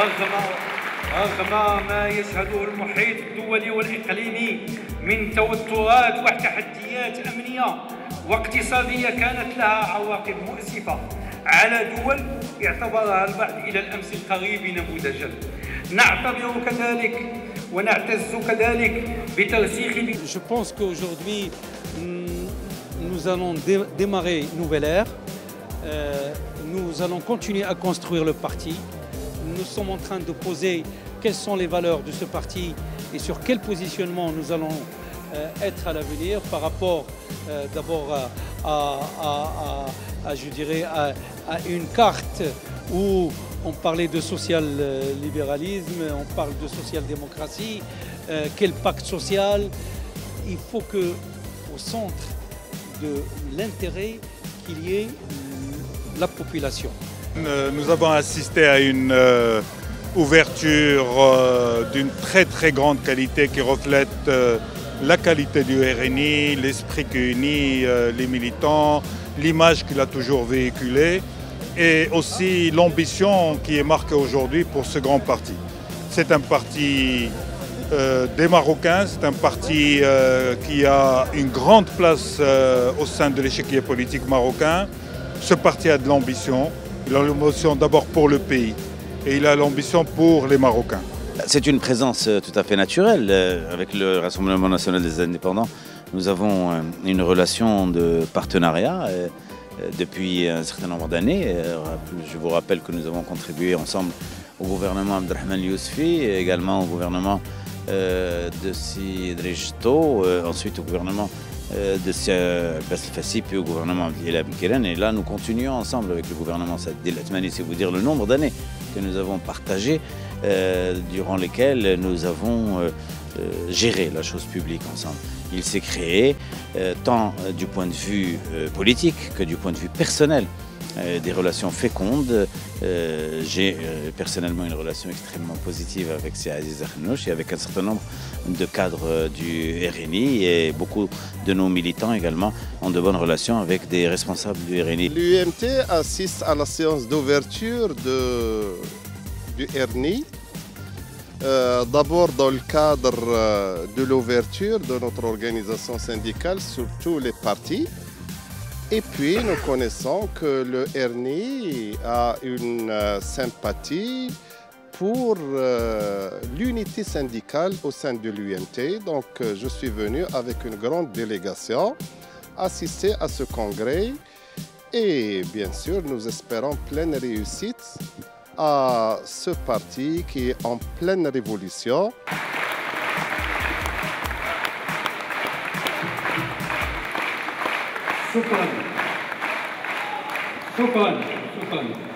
رغم ما يشهده المحيط الدولي والإقليمي من توترات وتحديات أمنية واقتصادية كانت لها عواقب مؤسفة على دول اعتبرها البعض إلى الأمس القريب نموذجا. نعتبر كذلك ونعتز كذلك بترسيخ. Je pense qu'aujourd'hui nous allons démarrer une nouvelle ère. Nous allons continuer à construire le parti. Nous sommes en train de poser quelles sont les valeurs de ce parti et sur quel positionnement nous allons être à l'avenir par rapport d'abord je dirais à une carte où on parlait de social-libéralisme, on parle de social-démocratie, quel pacte social. Il faut qu'au centre de l'intérêt qu'il y ait la population. Nous avons assisté à une ouverture d'une très grande qualité qui reflète la qualité du RNI, l'esprit qui unit les militants, l'image qu'il a toujours véhiculée et aussi l'ambition qui est marquée aujourd'hui pour ce grand parti. C'est un parti des Marocains, c'est un parti qui a une grande place au sein de l'échiquier politique marocain. Ce parti a de l'ambition. Il a l'ambition d'abord pour le pays et il a l'ambition pour les Marocains. C'est une présence tout à fait naturelle. Avec le Rassemblement national des indépendants, nous avons une relation de partenariat depuis un certain nombre d'années. Je vous rappelle que nous avons contribué ensemble au gouvernement Abdelrahman Yousfi, également au gouvernement de Sidri Jito, ensuite au gouvernement de Bassel Fassi, puis au gouvernement Abdelila Benkiran. Et là, nous continuons ensemble avec le gouvernement Saadil Atmani. C'est vous dire le nombre d'années que nous avons partagé, durant lesquelles nous avons géré la chose publique ensemble. Il s'est créé, tant du point de vue politique que du point de vue personnel, des relations fécondes. J'ai personnellement une relation extrêmement positive avec Aziz Akhnouch et avec un certain nombre de cadres du RNI, et beaucoup de nos militants également ont de bonnes relations avec des responsables du RNI. L'UMT assiste à la séance d'ouverture du RNI. D'abord dans le cadre de l'ouverture de notre organisation syndicale sur tous les partis. Et puis nous connaissons que le RNI a une sympathie pour l'unité syndicale au sein de l'UMT. Donc je suis venu avec une grande délégation assister à ce congrès et bien sûr nous espérons pleine réussite à ce parti qui est en pleine révolution. شكرا